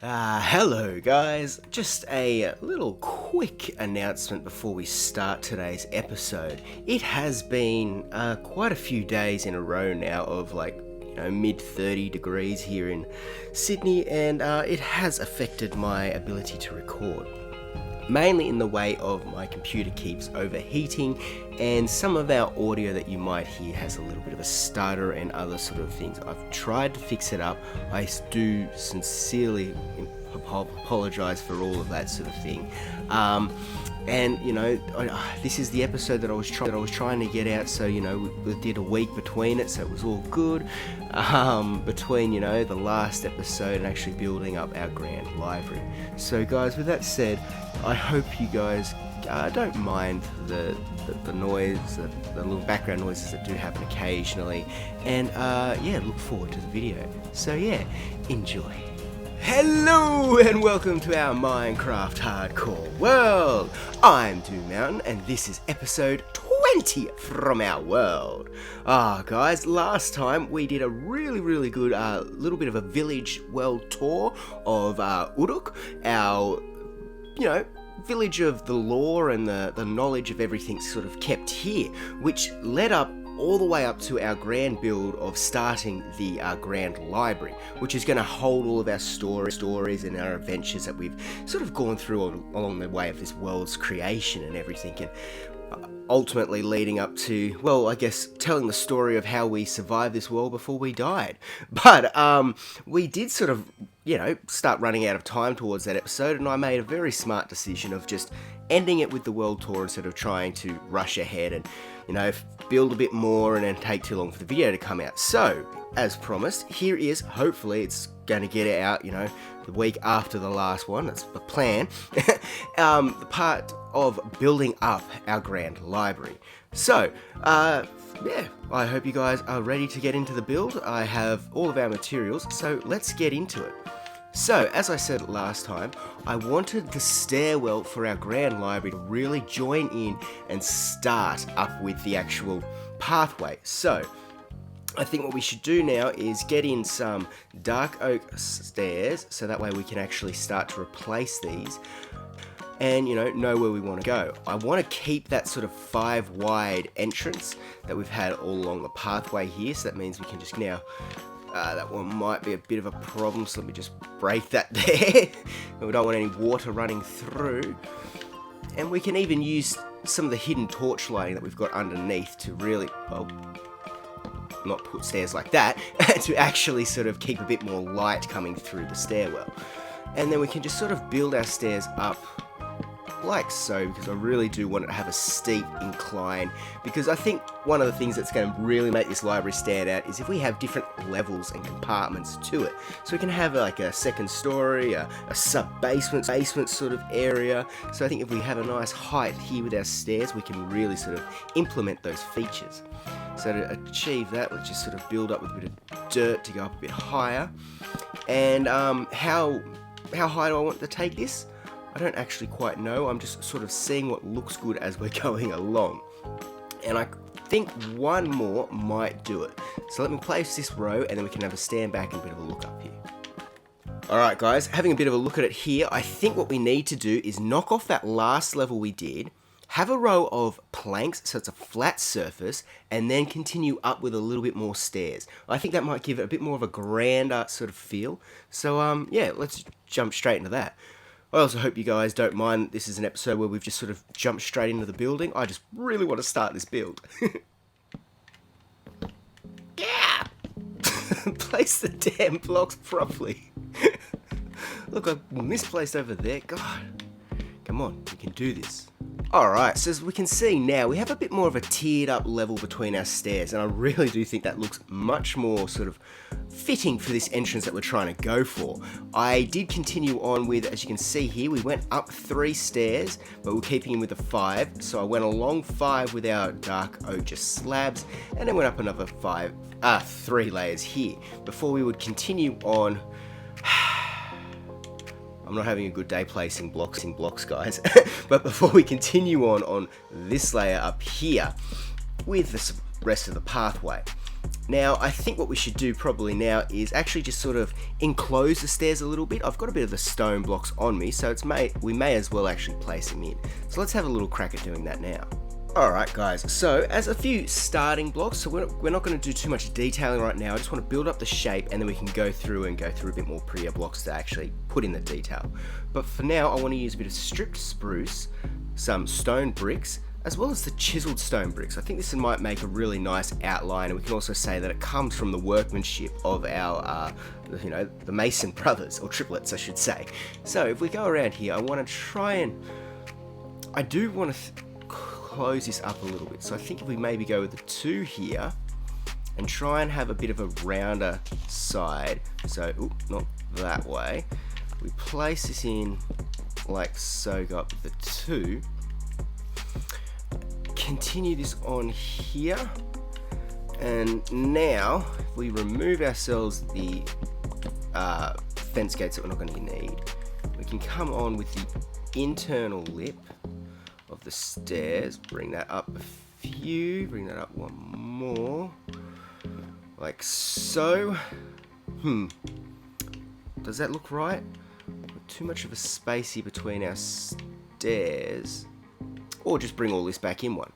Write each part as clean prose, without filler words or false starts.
Hello guys, just a little quick announcement before we start today's episode. It has been quite a few days in a row now of mid 30 degrees here in Sydney, and it has affected my ability to record. Mainly in the way of my computer keeps overheating, and some of our audio that you might hear has a little bit of a stutter and other sort of things. I've tried to fix it up. I do sincerely apologize for all of that sort of thing. This is the episode that I was trying to get out, so we did a week between it, so it was all good. Between the last episode and actually building up our grand library. So guys, with that said, I hope you guys don't mind the noise, the little background noises that do happen occasionally, and look forward to the video. So enjoy. Hello and welcome to our Minecraft Hardcore World. I'm Doom Mountain and this is episode 20 from our world. Guys, last time we did a really good little bit of a village world tour of Uruk, our village of the lore and the knowledge of everything sort of kept here, which led up all the way up to our grand build of starting the grand library, which is going to hold all of our stories and our adventures that we've sort of gone through along the way of this world's creation and everything, and ultimately leading up to, well, I guess telling the story of how we survived this world before we died. But we did sort of start running out of time towards that episode, and I made a very smart decision of just ending it with the world tour instead of trying to rush ahead and build a bit more and then take too long for the video to come out. So as promised, here is, hopefully it's going to get it out the week after the last one, that's the plan. The part of building up our grand library. So I hope you guys are ready to get into the build. I have all of our materials, so let's get into it. So, as I said last time, I wanted the stairwell for our grand library to really join in and start up with the actual pathway. So, I think what we should do now is get in some dark oak stairs, so that way we can actually start to replace these and know where we want to go. I want to keep that sort of 5 wide entrance that we've had all along the pathway here, so that means we can just now that one might be a bit of a problem, so let me just break that there. We don't want any water running through. And we can even use some of the hidden torch lighting that we've got underneath to really, well, not put stairs like that, to actually sort of keep a bit more light coming through the stairwell. And then we can just sort of build our stairs up like so, because I really do want it to have a steep incline, because I think one of the things that's going to really make this library stand out is if we have different levels and compartments to it. So we can have like a second story, a sub-basement sort of area. So I think if we have a nice height here with our stairs, we can really sort of implement those features. So to achieve that, let's just sort of build up with a bit of dirt to go up a bit higher. And how high do I want to take this? I don't actually quite know. I'm just sort of seeing what looks good as we're going along. And I think one more might do it. So let me place this row and then we can have a stand back and a bit of a look up here. Alright guys, having a bit of a look at it here, I think what we need to do is knock off that last level we did, have a row of planks so it's a flat surface, and then continue up with a little bit more stairs. I think that might give it a bit more of a grander sort of feel. So let's jump straight into that. I also hope you guys don't mind that this is an episode where we've just sort of jumped straight into the building. I just really want to start this build. Yeah! Place the damn blocks properly. Look, I misplaced over there. God. Come on, we can do this. Alright, so as we can see now, we have a bit more of a tiered up level between our stairs, and I really do think that looks much more sort of fitting for this entrance that we're trying to go for. I did continue on with, as you can see here, we went up 3 stairs, but we're keeping in with the 5, so I went along 5 with our dark oak just slabs, and then went up another 3 layers here, before we would continue on. I'm not having a good day placing blocks, guys. But before we continue on this layer up here with the rest of the pathway. Now, I think what we should do probably now is actually just sort of enclose the stairs a little bit. I've got a bit of the stone blocks on me, so we may as well actually place them in. So let's have a little crack at doing that now. Alright guys, so as a few starting blocks, so we're not going to do too much detailing right now. I just want to build up the shape and then we can go through a bit more prettier blocks to actually put in the detail. But for now, I want to use a bit of stripped spruce, some stone bricks, as well as the chiseled stone bricks. I think this might make a really nice outline, and we can also say that it comes from the workmanship of our, the Mason brothers, or triplets I should say. So if we go around here, I do want to close this up a little bit. So I think if we maybe go with the 2 here and try and have a bit of a rounder side. So, not that way. We place this in like so, got the 2. Continue this on here. And now, if we remove ourselves the fence gates that we're not going to need, we can come on with the internal lip of the stairs, bring that up a few, bring that up one more, like so. Does that look right? Too much of a space here between our stairs, or just bring all this back in one.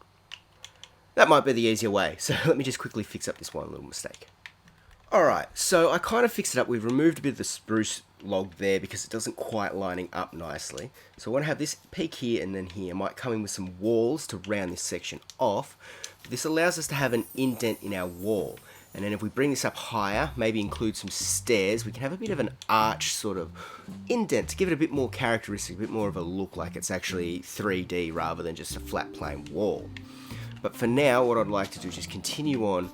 That might be the easier way, so let me just quickly fix up this one little mistake. Alright, so I kind of fixed it up. We've removed a bit of the spruce log there because it doesn't quite lining up nicely. So I want to have this peak here and then here. I might come in with some walls to round this section off. This allows us to have an indent in our wall. And then if we bring this up higher, maybe include some stairs, we can have a bit of an arch sort of indent to give it a bit more characteristic, a bit more of a look like it's actually 3D rather than just a flat plain wall. But for now, what I'd like to do is just continue on,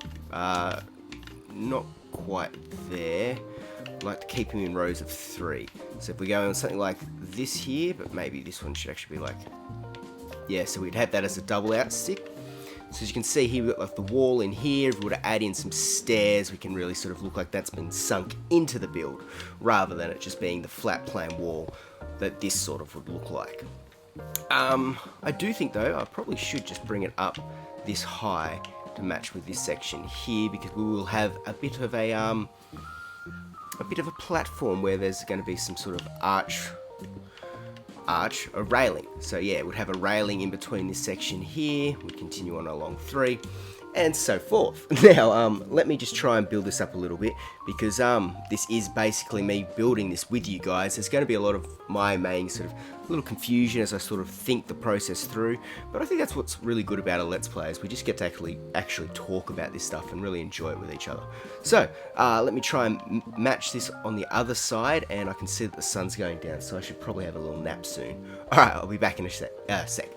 not quite there. I'd like to keep them in rows of 3. So if we go on something like this here, but maybe this one should actually be like, yeah, so we'd have that as a double out stick. So as you can see here, we've got like the wall in here. If we were to add in some stairs, we can really sort of look like that's been sunk into the build, rather than it just being the flat plain wall that this sort of would look like. I do think though, I probably should just bring it up this high to match with this section here, because we will have a bit of a platform where there's going to be some sort of a railing. So yeah, it would have a railing in between this section here. We continue on along 3 and so forth. Now, let me just try and build this up a little bit, because this is basically me building this with you guys. There's going to be a lot of my main sort of little confusion as I sort of think the process through, but I think that's what's really good about a Let's Play, is we just get to actually talk about this stuff and really enjoy it with each other. So, let me try and match this on the other side, and I can see that the sun's going down, so I should probably have a little nap soon. Alright, I'll be back in a sec.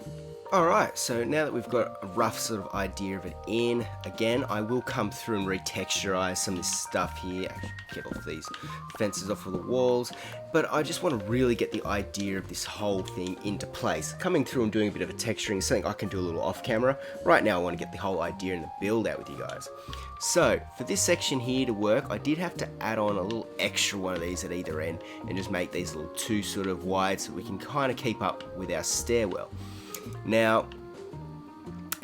Alright, so now that we've got a rough sort of idea of it in, again, I will come through and retexturize some of this stuff here, get off these fences off of the walls, but I just want to really get the idea of this whole thing into place. Coming through and doing a bit of a texturing is something I can do a little off camera. Right now I want to get the whole idea and the build out with you guys. So, for this section here to work, I did have to add on a little extra one of these at either end, and just make these little 2 sort of wide so we can kind of keep up with our stairwell. Now,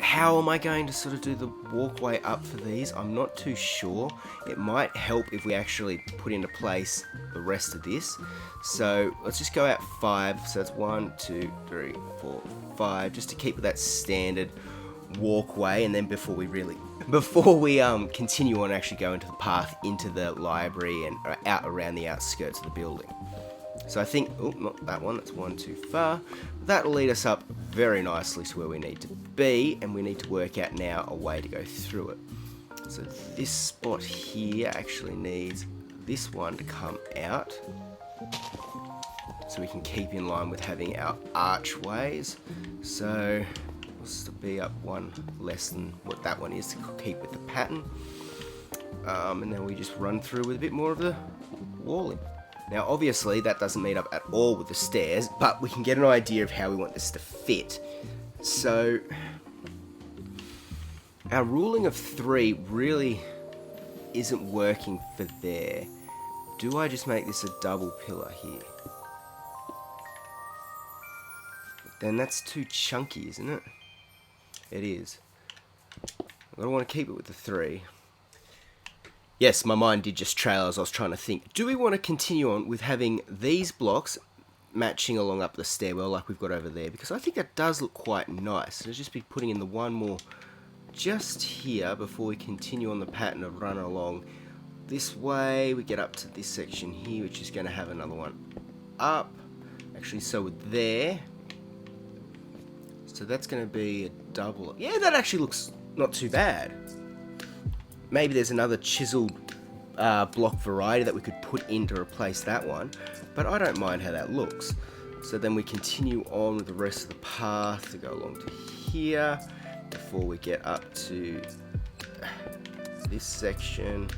how am I going to sort of do the walkway up for these? I'm not too sure. It might help if we actually put into place the rest of this. So let's just go out 5. So that's 1, 2, 3, 4, 5, just to keep that standard walkway. And then before we continue on, actually go into the path into the library and out around the outskirts of the building. So I think, not that one, that's one too far. That'll lead us up very nicely to where we need to be, and we need to work out now a way to go through it. So this spot here actually needs this one to come out, so we can keep in line with having our archways. So let's be up one less than what that one is to keep with the pattern. And then we just run through with a bit more of the walling. Now obviously that doesn't meet up at all with the stairs, but we can get an idea of how we want this to fit. So our ruling of 3 really isn't working for there. Do I just make this a double pillar here? Then that's too chunky, isn't it? It is. I don't want to keep it with the 3. Yes, my mind did just trail as I was trying to think. Do we want to continue on with having these blocks matching along up the stairwell like we've got over there? Because I think that does look quite nice. Let's just be putting in the one more just here before we continue on the pattern of running along this way. We get up to this section here, which is going to have another one up. Actually, so with there. So that's going to be a double. Yeah, that actually looks not too bad. Maybe there's another chiseled block variety that we could put in to replace that one, but I don't mind how that looks. So then we continue on with the rest of the path to go along to here before we get up to this section,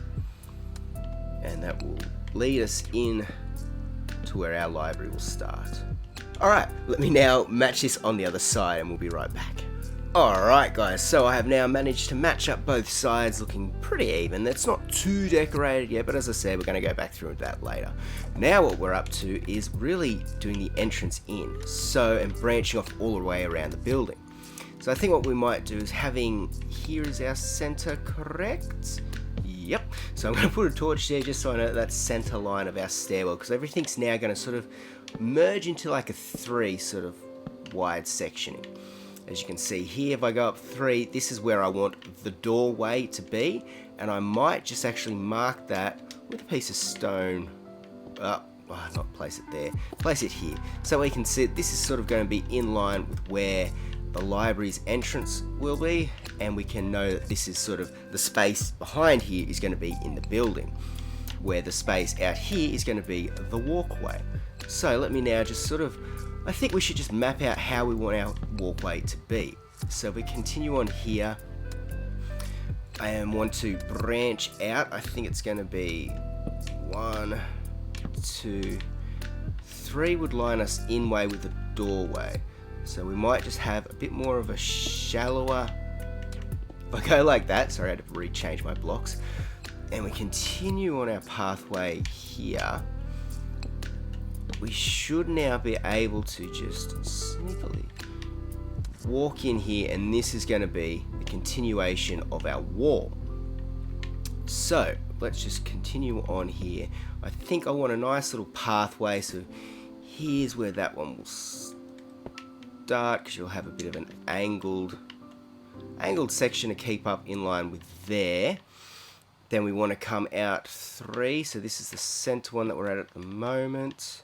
and that will lead us in to where our library will start. Alright, let me now match this on the other side and we'll be right back. Alright guys, so I have now managed to match up both sides looking pretty even. It's not too decorated yet, but as I said, we're going to go back through that later. Now what we're up to is really doing the entrance in, and branching off all the way around the building. So I think what we might do is having, here is our center, correct? Yep. So I'm going to put a torch there just so I know that center line of our stairwell, because everything's now going to sort of merge into like a 3 sort of wide sectioning. As you can see here, if I go up 3, this is where I want the doorway to be, and I might just actually mark that with a piece of stone. Not place it there, place it here. So we can see this is sort of going to be in line with where the library's entrance will be, and we can know that this is sort of the space behind here is going to be in the building, where the space out here is going to be the walkway. So let me now just sort of, I think we should just map out how we want our walkway to be. So we continue on here and want to branch out. I think it's going to be 1, 2, 3 would line us in way with the doorway. So we might just have a bit more of a shallower, if I go like that, sorry I had to rechange my blocks, and we continue on our pathway here, we should now be able to just sneakily walk in here, and this is going to be the continuation of our wall. So let's just continue on here. I think I want a nice little pathway, so here's where that one will start, because you'll have a bit of an angled section to keep up in line with there. Then we want to come out 3, so this is the center one that we're at the moment.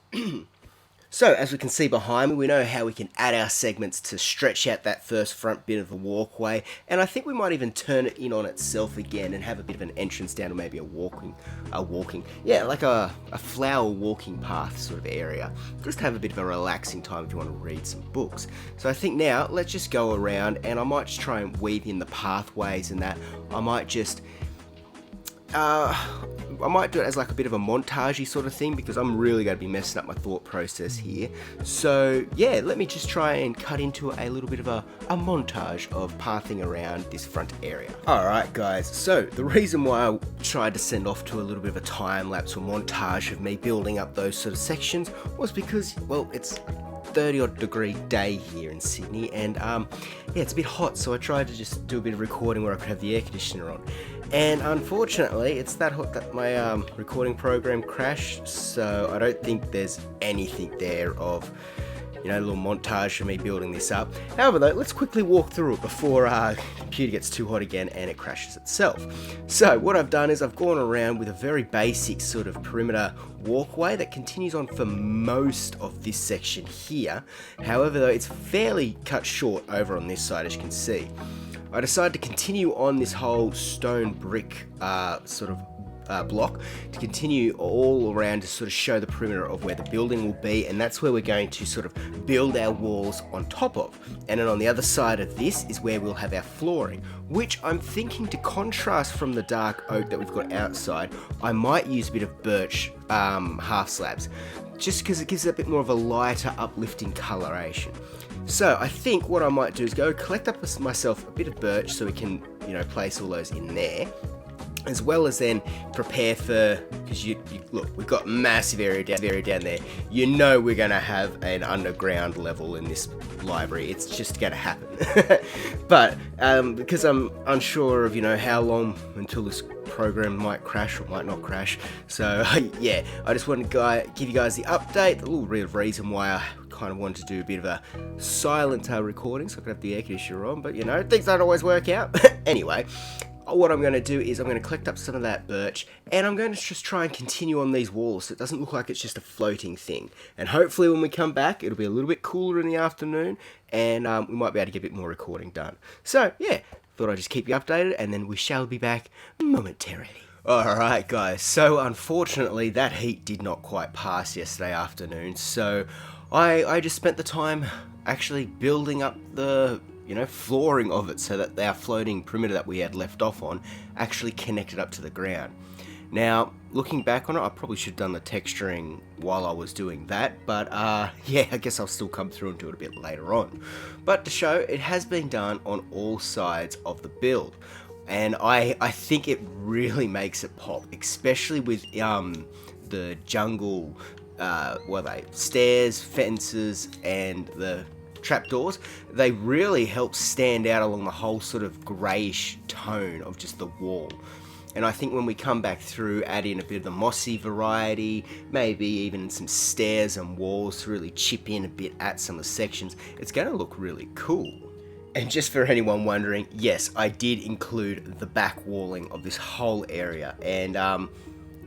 So as we can see behind me, we know how we can add our segments to stretch out that first front bit of the walkway, and I think we might even turn it in on itself again and have a bit of an entrance down to maybe like a flower walking path sort of area. Just have a bit of a relaxing time if you want to read some books. So I think now let's just go around, and I might just try and weave in the pathways and that. I might just I might do it as like a bit of a montage-y sort of thing, because I'm really going to be messing up my thought process here. So yeah, let me just try and cut into a little bit of a montage of pathing around this front area. Alright guys, so the reason why I tried to send off to a little bit of a time lapse or montage of me building up those sort of sections was because, well, it's 30 odd degree day here in Sydney, and yeah, it's a bit hot, so I tried to just do a bit of recording where I could have the air conditioner on, and unfortunately it's that hot that my recording program crashed, so I don't think there's anything there of, you know, a little montage of me building this up. However though, let's quickly walk through it before our computer gets too hot again and it crashes itself. So what I've done is I've gone around with a very basic sort of perimeter walkway that continues on for most of this section here. However though, it's fairly cut short over on this side, as you can see. I decided to continue on this whole stone brick sort of block to continue all around to sort of show the perimeter of where the building will be, and that's where we're going to sort of build our walls on top of. And then on the other side of this is where we'll have our flooring, which I'm thinking, to contrast from the dark oak that we've got outside, I might use a bit of birch half slabs, just because it gives it a bit more of a lighter, uplifting coloration. So I think what I might do is go collect up myself a bit of birch so we can, you know, place all those in there, as well as then prepare for, because you look, we've got massive area down there. You know we're going to have an underground level in this library. It's just going to happen. But because I'm unsure of, you know, how long until this program might crash or might not crash. So yeah, I just wanted to give you guys the update, the little bit of reason why I kind of wanted to do a bit of a silent recording so I could have the air conditioner on, but you know, things don't always work out. Anyway, what I'm going to do is I'm going to collect up some of that birch, and I'm going to just try and continue on these walls so it doesn't look like it's just a floating thing. And hopefully when we come back, it'll be a little bit cooler in the afternoon, and we might be able to get a bit more recording done. So yeah, thought I'd just keep you updated, and then we shall be back momentarily. Alright guys, so unfortunately that heat did not quite pass yesterday afternoon, so I just spent the time actually building up the flooring of it so that our floating perimeter that we had left off on actually connected up to the ground. Now, looking back on it, I probably should have done the texturing while I was doing that, but yeah, I guess I'll still come through and do it a bit later on. But to show, it has been done on all sides of the build, and I think it really makes it pop, especially with the jungle, stairs, fences, and the trapdoors. They really help stand out along the whole sort of greyish tone of just the wall. And I think when we come back through, add in a bit of the mossy variety, maybe even some stairs and walls to really chip in a bit at some of the sections, it's going to look really cool. And just for anyone wondering, yes, I did include the back walling of this whole area, and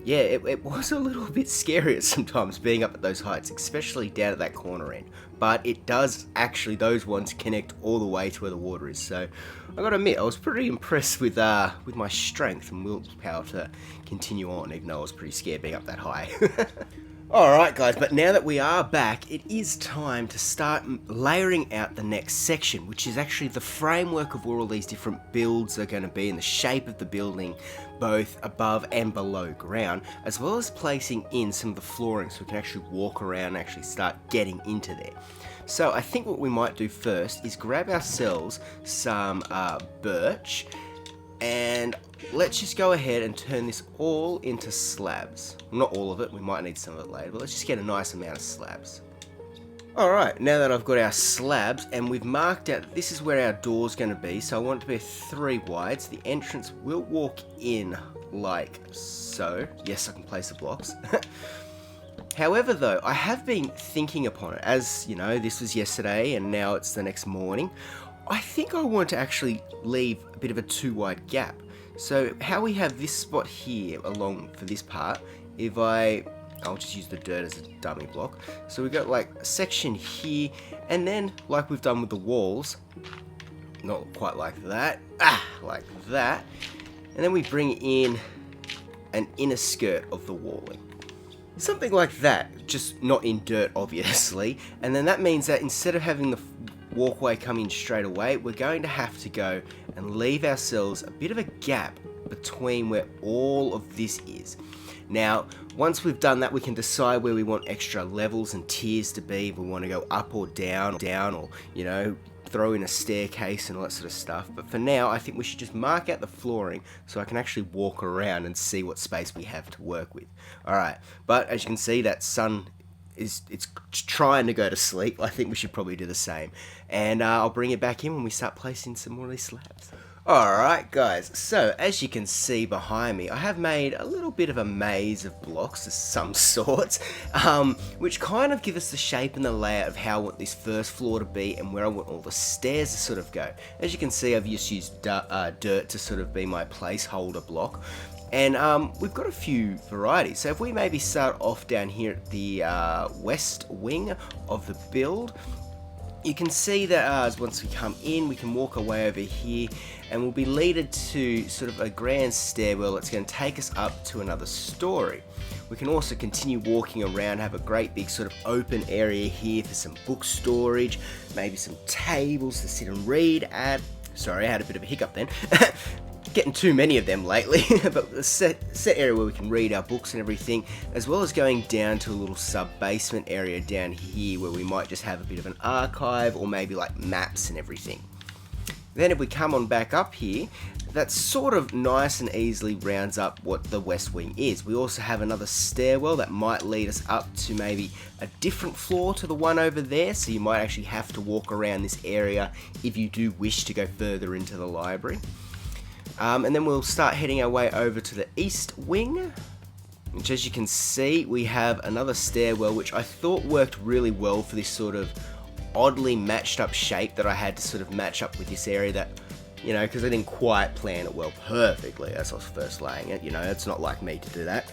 yeah, it was a little bit scary at sometimes being up at those heights, especially down at that corner end. But it does actually, those ones connect all the way to where the water is. So I gotta admit, I was pretty impressed with my strength and willpower to continue on, even though I was pretty scared being up that high. Alright guys, but now that we are back, it is time to start layering out the next section, which is actually the framework of where all these different builds are going to be and the shape of the building, both above and below ground, as well as placing in some of the flooring so we can actually walk around and actually start getting into there. So I think what we might do first is grab ourselves some birch, and let's just go ahead and turn this all into slabs. Not all of it, we might need some of it later, but let's just get a nice amount of slabs. Alright, now that I've got our slabs and we've marked out this is where our door's going to be, so I want it to be 3 wide, so the entrance will walk in like so. Yes, I can place the blocks. However though, I have been thinking upon it, as you know, this was yesterday and now it's the next morning. I think I want to actually leave a bit of a 2 wide gap. So how we have this spot here along for this part, I'll just use the dirt as a dummy block. So we got like a section here, and then like we've done with the walls, not quite like that, like that. And then we bring in an inner skirt of the walling. Something like that, just not in dirt obviously. And then that means that instead of having the walkway come in straight away, we're going to have to go and leave ourselves a bit of a gap between where all of this is. Now, once we've done that, we can decide where we want extra levels and tiers to be, if we want to go up or down, or, you know, throw in a staircase and all that sort of stuff. But for now, I think we should just mark out the flooring so I can actually walk around and see what space we have to work with. Alright, but as you can see, that sun it's trying to go to sleep. I think we should probably do the same. And I'll bring it back in when we start placing some more of these slabs. Alright guys, so as you can see behind me, I have made a little bit of a maze of blocks of some sorts, which kind of give us the shape and the layout of how I want this first floor to be and where I want all the stairs to sort of go. As you can see, I've just used dirt to sort of be my placeholder block. And we've got a few varieties. So if we maybe start off down here at the west wing of the build, you can see that once we come in, we can walk our way over here and we'll be leaded to sort of a grand stairwell that's going to take us up to another story. We can also continue walking around, have a great big sort of open area here for some book storage, maybe some tables to sit and read at. Sorry, I had a bit of a hiccup then. Getting too many of them lately, but a set area where we can read our books and everything, as well as going down to a little sub-basement area down here where we might just have a bit of an archive or maybe like maps and everything. Then if we come on back up here, that sort of nice and easily rounds up what the west wing is. We also have another stairwell that might lead us up to maybe a different floor to the one over there, so you might actually have to walk around this area if you do wish to go further into the library. And then we'll start heading our way over to the east wing, which, as you can see, we have another stairwell, which I thought worked really well for this sort of oddly matched up shape that I had to sort of match up with this area that, you know, because I didn't quite plan it well perfectly as I was first laying it. You know, it's not like me to do that.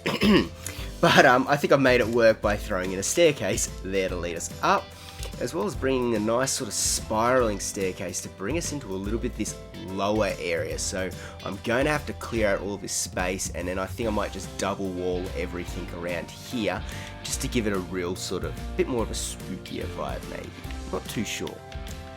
But I think I've made it work by throwing in a staircase there to lead us up, as well as bringing a nice sort of spiraling staircase to bring us into a little bit this lower area. So I'm going to have to clear out all of this space, and then I think I might just double wall everything around here just to give it a real sort of bit more of a spookier vibe maybe. Not too sure.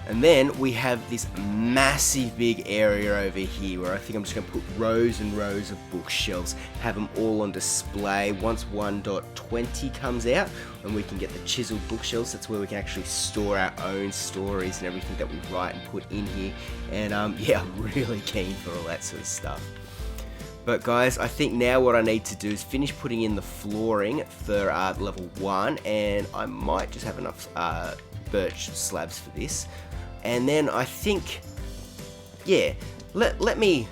And then we have this massive big area over here where I think I'm just going to put rows and rows of bookshelves, have them all on display. Once 1.20 comes out and we can get the chiseled bookshelves, that's where we can actually store our own stories and everything that we write and put in here. And yeah, I'm really keen for all that sort of stuff. But guys, I think now what I need to do is finish putting in the flooring for level 1, and I might just have enough birch slabs for this. And then I think, yeah, let me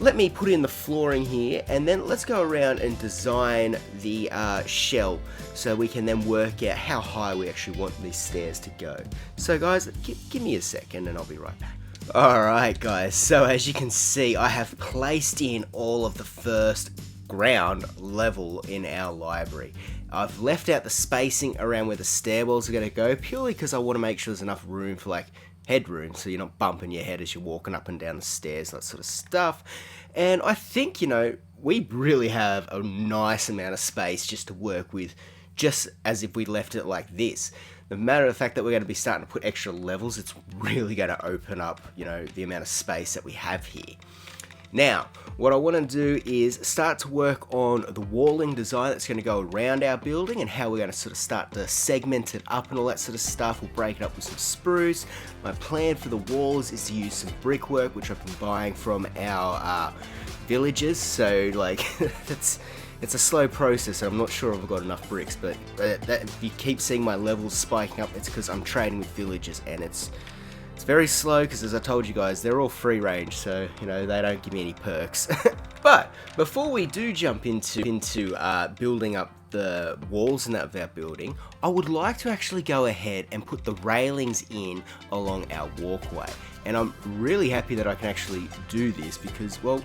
put in the flooring here, and then let's go around and design the shell so we can then work out how high we actually want these stairs to go. So guys, give me a second and I'll be right back. Alright guys, so as you can see, I have placed in all of the first ground level in our library. I've left out the spacing around where the stairwells are going to go, purely because I want to make sure there's enough room for like headroom, so you're not bumping your head as you're walking up and down the stairs, that sort of stuff. And I think, you know, we really have a nice amount of space just to work with, just as if we left it like this. The matter of the fact that we're going to be starting to put extra levels, it's really going to open up, you know, the amount of space that we have here. Now, what I want to do is start to work on the walling design that's going to go around our building and how we're going to sort of start to segment it up and all that sort of stuff. We'll break it up with some spruce. My plan for the walls is to use some brickwork, which I've been buying from our villagers. So, like, it's a slow process. I'm not sure if I've got enough bricks, but if you keep seeing my levels spiking up, it's because I'm trading with villagers, and it's very slow because, as I told you guys, they're all free range, so, you know, they don't give me any perks. But before we do jump into building up the walls and that of our building, I would like to actually go ahead and put the railings in along our walkway. And I'm really happy that I can actually do this because, well,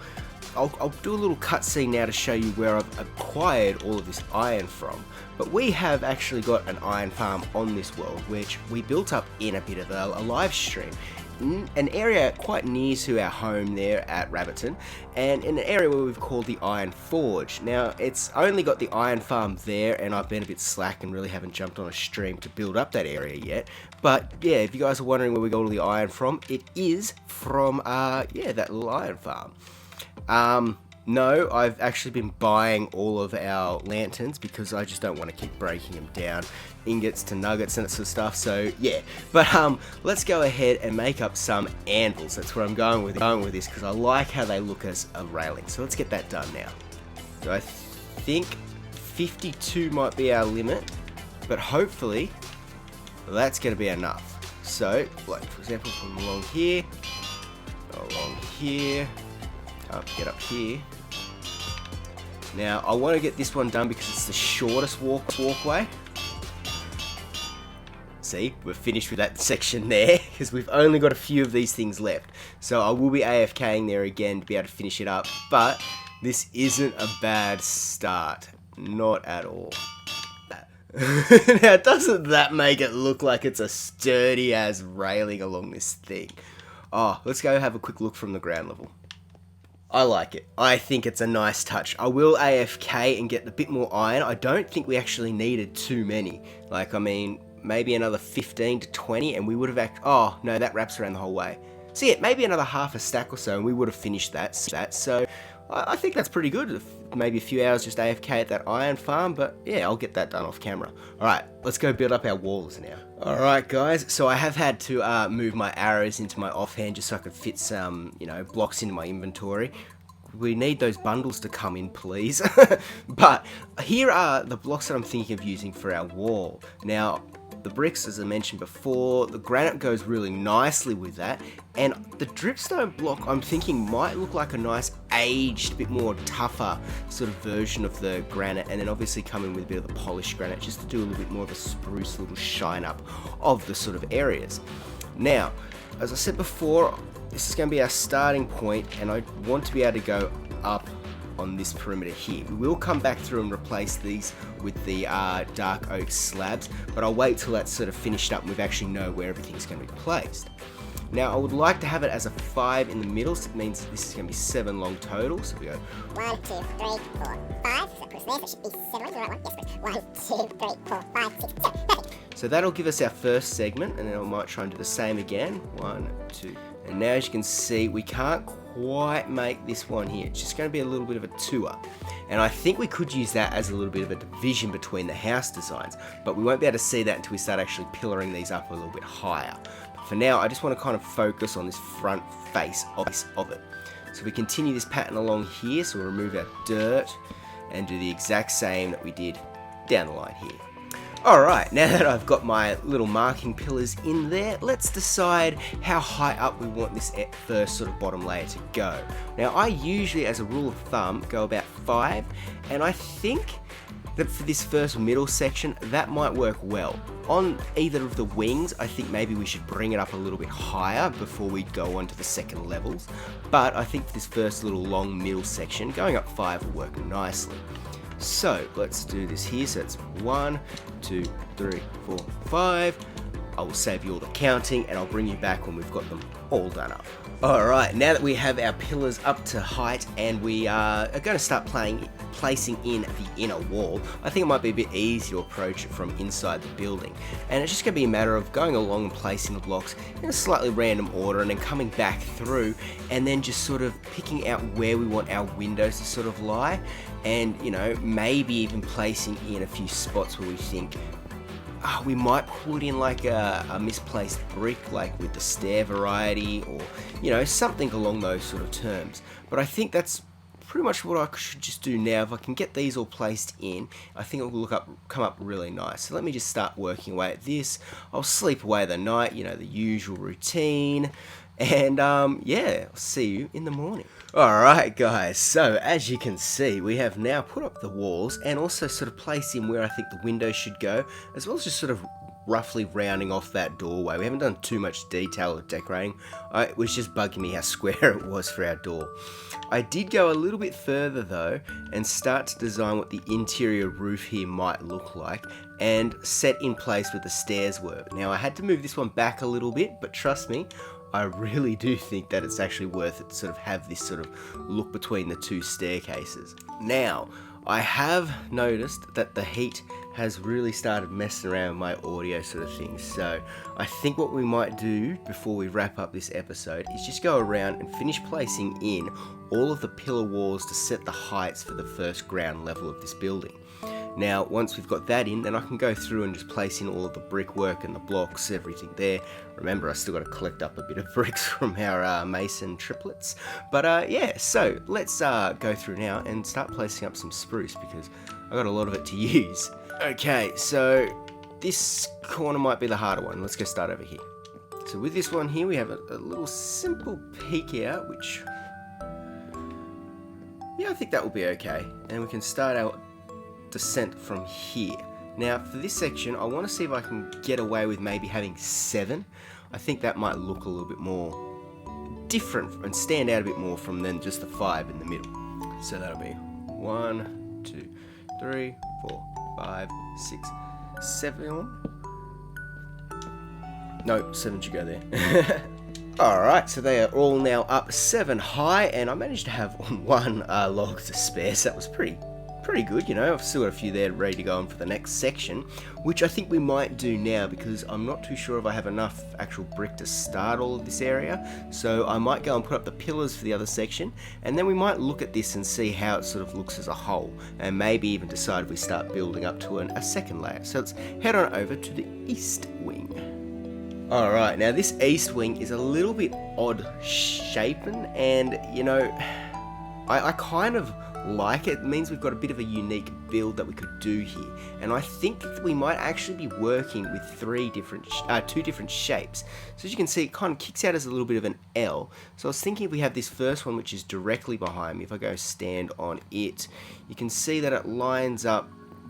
I'll do a little cutscene now to show you where I've acquired all of this iron from. But we have actually got an iron farm on this world, which we built up in a bit of a live stream. In an area quite near to our home there at Rabbitton, and in an area where we've called the Iron Forge. Now, it's only got the iron farm there, and I've been a bit slack and really haven't jumped on a stream to build up that area yet. But yeah, if you guys are wondering where we got all the iron from, it is from, yeah, that little iron farm. No, I've actually been buying all of our lanterns because I just don't want to keep breaking them down, ingots to nuggets and that sort of stuff. So yeah, but let's go ahead and make up some anvils. That's where I'm going with this because I like how they look as a railing. So let's get that done now. So I think 52 might be our limit, but hopefully that's going to be enough. So, like for example, from along here, get up here. Now, I want to get this one done because it's the shortest walkway. See, we're finished with that section there because we've only got a few of these things left. So I will be AFKing there again to be able to finish it up, but this isn't a bad start. Not at all. Now, doesn't that make it look like it's a sturdy as railing along this thing? Oh, let's go have a quick look from the ground level. I like it. I think it's a nice touch. I will AFK and get a bit more iron. I don't think we actually needed too many. Like, I mean, maybe another 15 to 20 and we would have oh, no, that wraps around the whole way. So yeah, maybe another half a stack or so and we would have finished that. So I think that's pretty good. Maybe a few hours just AFK at that iron farm, but yeah, I'll get that done off camera. Alright, let's go build up our walls now. Alright guys, so I have had to move my arrows into my offhand just so I could fit some, you know, blocks into my inventory. We need those bundles to come in, please. But here are the blocks that I'm thinking of using for our wall. Now, the bricks, as I mentioned before. The granite goes really nicely with that, and the dripstone block I'm thinking might look like a nice aged, bit more tougher sort of version of the granite, and then obviously come in with a bit of the polished granite just to do a little bit more of a spruce little shine up of the sort of areas. Now, as I said before, this is going to be our starting point, and I want to be able to go up on this perimeter here. We will come back through and replace these with the dark oak slabs, but I'll wait till that's sort of finished up and we actually know where everything's going to be placed. Now, I would like to have it as a 5 in the middle, so it means this is going to be 7 long total. So we go 1, 2, 3, 4, 5. So that puts there, so it should be 7 long. The right one? Yes, please. 1, 2, 3, 4, 5, 6, 7. Perfect. So that'll give us our first segment, and then I might try and do the same again. 1, 2. And now, as you can see, we can't quite make this one here. It's just going to be a little bit of a tour. And I think we could use that as a little bit of a division between the house designs, but we won't be able to see that until we start actually pillaring these up a little bit higher. But for now, I just want to kind of focus on this front face of it. So we continue this pattern along here, so we'll remove our dirt and do the exact same that we did down the line here. Alright, now that I've got my little marking pillars in there, let's decide how high up we want this first sort of bottom layer to go. Now, I usually, as a rule of thumb, go about 5, and I think that for this first middle section, that might work well. On either of the wings, I think maybe we should bring it up a little bit higher before we go on to the second levels, but I think for this first little long middle section, going up 5 will work nicely. So let's do this here. So it's 1, 2, 3, 4, 5. I will save you all the counting and I'll bring you back when we've got them all done up. Alright, now that we have our pillars up to height and we are going to start placing in the inner wall, I think it might be a bit easier to approach it from inside the building. And it's just going to be a matter of going along and placing the blocks in a slightly random order and then coming back through and then just sort of picking out where we want our windows to sort of lie, and you know, maybe even placing in a few spots where we think we might put in like a misplaced brick, like with the stair variety, or you know, something along those sort of terms. But I think that's pretty much what I should just do now. If I can get these all placed in, I think it will come up really nice. So let me just start working away at this. I'll sleep away the night, you know, the usual routine. And yeah, I'll see you in the morning. Alright guys, so as you can see, we have now put up the walls and also sort of placed in where I think the windows should go, as well as just sort of roughly rounding off that doorway. We haven't done too much detail or decorating. It was just bugging me how square it was for our door. I did go a little bit further though and start to design what the interior roof here might look like and set in place where the stairs were. Now I had to move this one back a little bit, but trust me, I really do think that it's actually worth it to sort of have this sort of look between the two staircases. Now, I have noticed that the heat has really started messing around with my audio sort of thing, so I think what we might do before we wrap up this episode is just go around and finish placing in all of the pillar walls to set the heights for the first ground level of this building. Now, once we've got that in, then I can go through and just place in all of the brickwork and the blocks, everything there. Remember, I still got to collect up a bit of bricks from our mason triplets. But yeah, so let's go through now and start placing up some spruce because I got a lot of it to use. Okay, so this corner might be the harder one. Let's go start over here. So with this one here, we have a little simple peek out, which, yeah, I think that will be okay. And we can start our descent from here. Now for this section, I want to see if I can get away with maybe having 7. I think that might look a little bit more different and stand out a bit more from than just the 5 in the middle. So that'll be 1, 2, 3, 4, 5, 6, 7. No, 7 should go there. Alright, so they are all now up 7 high, and I managed to have one log to spare, so that was pretty good, you know. I've still got a few there ready to go on for the next section, which I think we might do now because I'm not too sure if I have enough actual brick to start all of this area. So I might go and put up the pillars for the other section, and then we might look at this and see how it sort of looks as a whole, and maybe even decide if we start building up to a second layer. So let's head on over to the east wing. Alright, now this east wing is a little bit odd shapen, and you know, I kind of like it. It means we've got a bit of a unique build that we could do here. And I think that we might actually be working with two different shapes. So as you can see, it kind of kicks out as a little bit of an L. So I was thinking if we have this first one, which is directly behind me, if I go stand on it, you can see that it lines up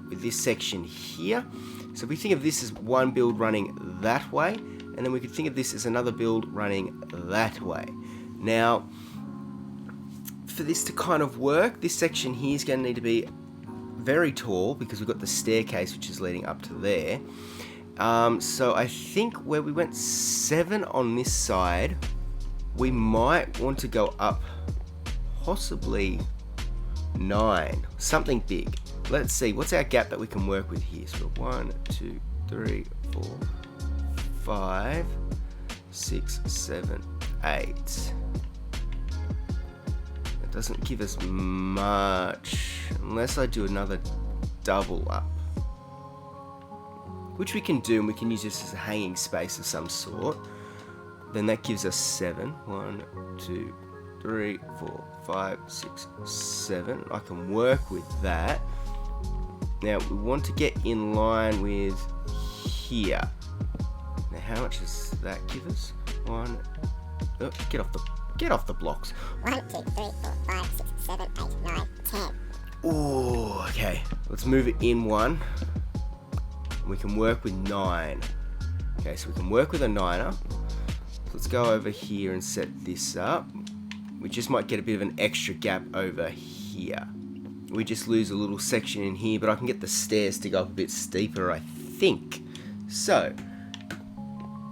with this section here. So if we think of this as one build running that way, and then we could think of this as another build running that way. Now, for this to kind of work, this section here is going to need to be very tall because we've got the staircase which is leading up to there. So I think where we went 7 on this side, we might want to go up possibly 9, something big. Let's see, what's our gap that we can work with here? So 1, 2, 3, 4, 5, 6, 7, 8. It doesn't give us much unless I do another double up, which we can do, and we can use this as a hanging space of some sort. Then that gives us 7. 1, 2, 3, 4, 5, 6, 7. I can work with that. Now we want to get in line with here. Now how much does that give us? 1. Oh, get off the blocks. 1, 2, 3, 4, 5, 6, 7, 8, 9, 10. Oh, okay. Let's move it in 1. We can work with 9. Okay, so we can work with a 9er. So let's go over here and set this up. We just might get a bit of an extra gap over here. We just lose a little section in here, but I can get the stairs to go up a bit steeper, I think. So,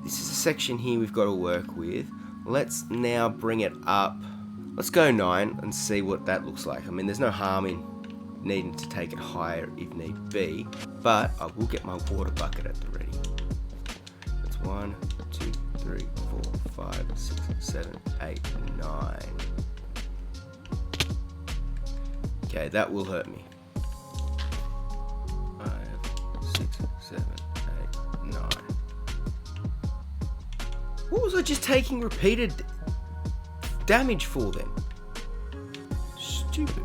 this is a section here we've got to work with. Let's now bring it up. Let's go 9 and see what that looks like. I mean, there's no harm in needing to take it higher if need be, but I will get my water bucket at the ready. That's 1, 2, 3, 4, 5, 6, 7, 8, 9. Okay, that will hurt me. 5, 6, 7, 8, 9. What was I just taking repeated damage for then? Stupid.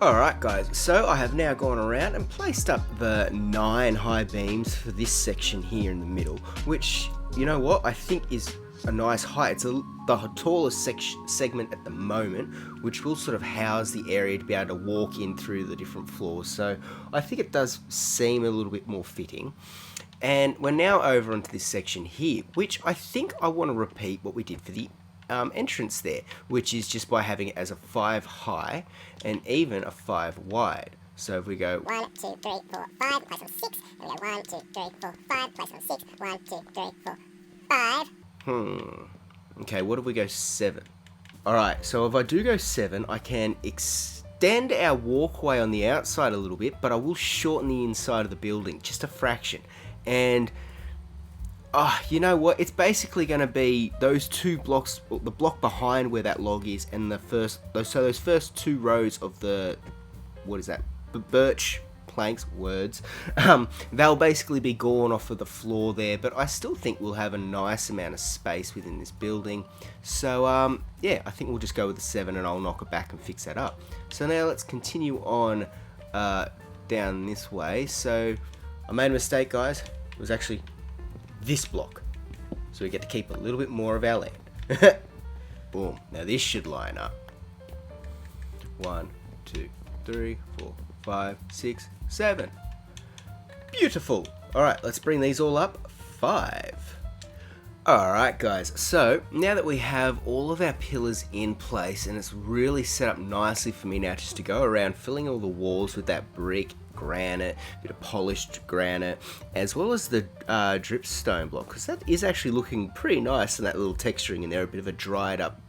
Alright guys, so I have now gone around and placed up the 9 high beams for this section here in the middle, which, you know what, I think is a nice height. It's the tallest segment at the moment, which will sort of house the area to be able to walk in through the different floors. So I think it does seem a little bit more fitting. And we're now over onto this section here, which I think I want to repeat what we did for the entrance there, which is just by having it as a 5 high and even a 5 wide. So if we go 1, 2, 3, 4, 5, place on 6, and we go 1, 2, 3, 4, 5, place on 6, 1, 2, 3, 4, 5. Okay, what if we go 7? Alright, so if I do go 7, I can extend our walkway on the outside a little bit, but I will shorten the inside of the building, just a fraction. And, you know what, it's basically going to be those 2 blocks, the block behind where that log is, and those first 2 rows of the, what is that, birch planks, words, they'll basically be gone off of the floor there, but I still think we'll have a nice amount of space within this building. So yeah, I think we'll just go with the 7 and I'll knock it back and fix that up. So now let's continue on down this way. So I made a mistake, guys. It was actually this block, so we get to keep a little bit more of our land. Boom. Now this should line up. 1, 2, 3, 4, 5, 6, 7. Beautiful. Alright, let's bring these all up. 5. Alright guys, so now that we have all of our pillars in place and it's really set up nicely for me now just to go around filling all the walls with that brick, granite, a bit of polished granite, as well as the dripstone block, because that is actually looking pretty nice, and that little texturing in there, a bit of a dried up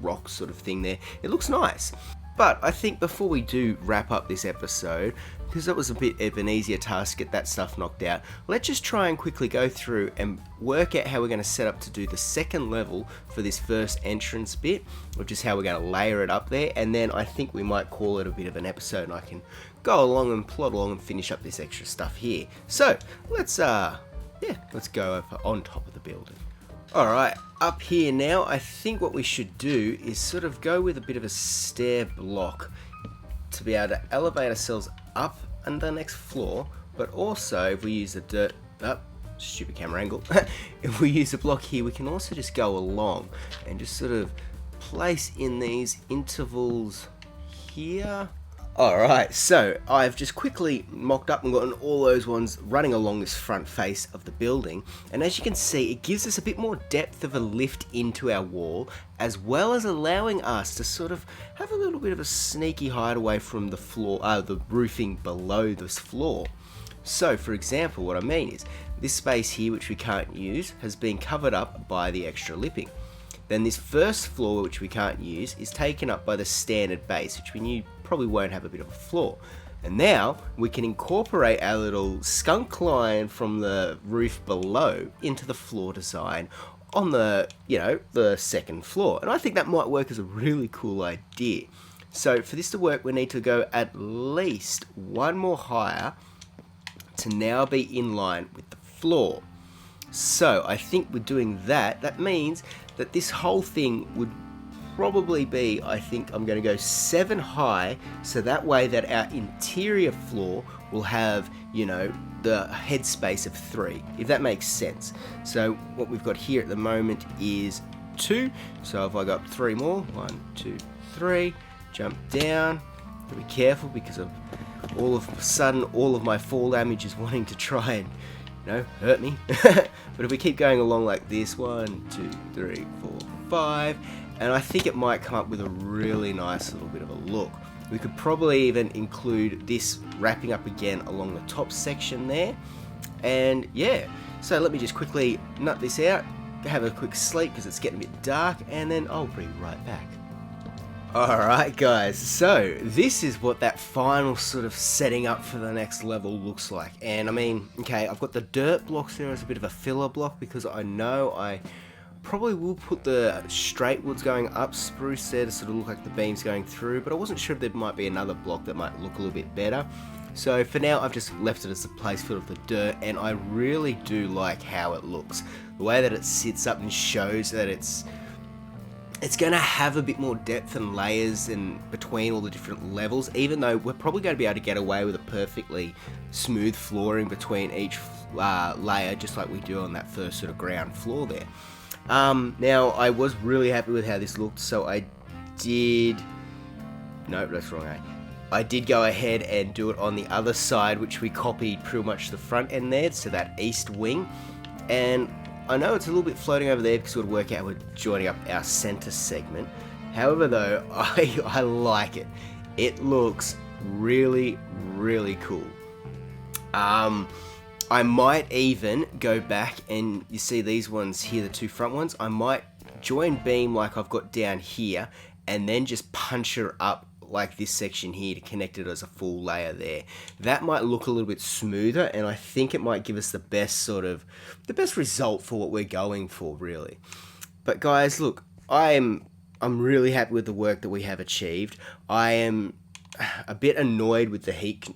rock sort of thing there. It looks nice. But I think before we do wrap up this episode, because that was a bit of an easier task to get that stuff knocked out, let's just try and quickly go through and work out how we're going to set up to do the second level for this first entrance bit, which is how we're going to layer it up there, and then I think we might call it a bit of an episode and I can go along and plod along and finish up this extra stuff here. So let's go over on top of the building. Alright, up here now, I think what we should do is sort of go with a bit of a stair block to be able to elevate ourselves up and the next floor, but also if we use the dirt, stupid camera angle, if we use a block here, we can also just go along and just sort of place in these intervals here. Alright, so I've just quickly mocked up and gotten all those ones running along this front face of the building, and as you can see, it gives us a bit more depth of a lift into our wall, as well as allowing us to sort of have a little bit of a sneaky hideaway from the floor, the roofing below this floor. So for example, what I mean is, this space here which we can't use has been covered up by the extra lipping. Then this first floor which we can't use is taken up by the standard base, which we knew probably won't have a bit of a floor. And now we can incorporate our little skunk line from the roof below into the floor design on the, the second floor. And I think that might work as a really cool idea. So for this to work, we need to go at least one more higher to now be in line with the floor. So I think with doing that, that means that this whole thing would probably be, I think I'm going to go 7 high, so that way that our interior floor will have, the headspace of 3, if that makes sense. So what we've got here at the moment is 2, so if I got 3 more, 1, 2, 3, jump down, gotta be careful because of all of a sudden all of my fall damage is wanting to try and hurt me. But if we keep going along like this, 1, 2, 3, 4, 5, and I think it might come up with a really nice little bit of a look. We could probably even include this wrapping up again along the top section there. And yeah, so let me just quickly nut this out, have a quick sleep because it's getting a bit dark, and then I'll be right back. Alright guys, so this is what that final sort of setting up for the next level looks like. And I mean, okay, I've got the dirt blocks there as a bit of a filler block because I know I probably will put the straight woods going up spruce there to sort of look like the beams going through, but I wasn't sure if there might be another block that might look a little bit better. So for now I've just left it as a place full of the dirt, and I really do like how it looks. The way that it sits up and shows that it's going to have a bit more depth and layers in between all the different levels, even though we're probably going to be able to get away with a perfectly smooth flooring between each layer, just like we do on that first sort of ground floor there. Now, I was really happy with how this looked, so I did... Nope, that's wrong, eh? I did go ahead and do it on the other side, which we copied pretty much the front end there, so that east wing. And I know it's a little bit floating over there because we'll work out we're joining up our center segment. However though, I like it. It looks really, really cool. I might even go back and you see these ones here, the 2 front ones, I might join beam like I've got down here and then just punch her up like this section here to connect it as a full layer there. That might look a little bit smoother, and I think it might give us the best result for what we're going for, really. But guys, look, I'm really happy with the work that we have achieved. I am a bit annoyed with the heat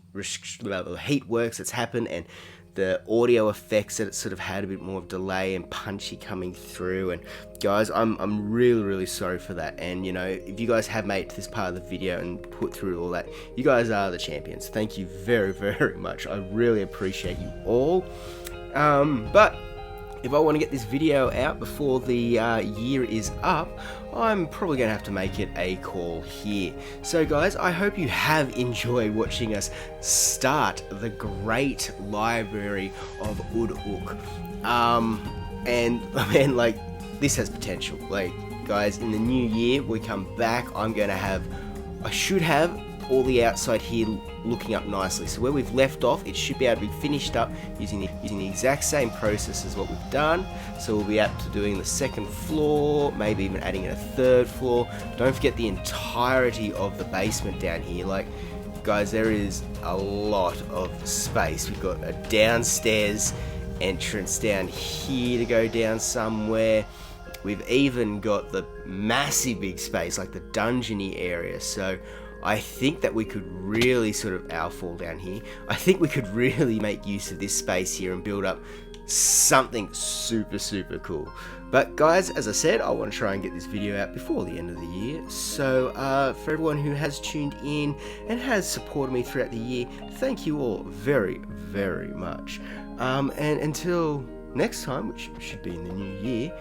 works that's happened and the audio effects that it sort of had a bit more of delay and punchy coming through. And guys, I'm really, really sorry for that. And if you guys have made it to this part of the video and put through all that, you guys are the champions. Thank you very, very much. I really appreciate you all. But if I want to get this video out before the year is up, I'm probably going to have to make it a call here. So guys, I hope you have enjoyed watching us start the great library of Ud Ook. And I mean, this has potential. Guys, in the new year, we come back, I should have all the outside here looking up nicely. So where we've left off, it should be able to be finished up using the exact same process as what we've done. So we'll be up to doing the second floor, maybe even adding in a third floor. Don't forget the entirety of the basement down here. Guys, there is a lot of space. We've got a downstairs entrance down here to go down somewhere. We've even got the massive big space, like the dungeony area. So I think that we could really sort of, our fall down here, I think we could really make use of this space here and build up something super cool. But guys, as I said, I want to try and get this video out before the end of the year. So for everyone who has tuned in and has supported me throughout the year, thank you all very much. And until next time, which should be in the new year,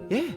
yeah,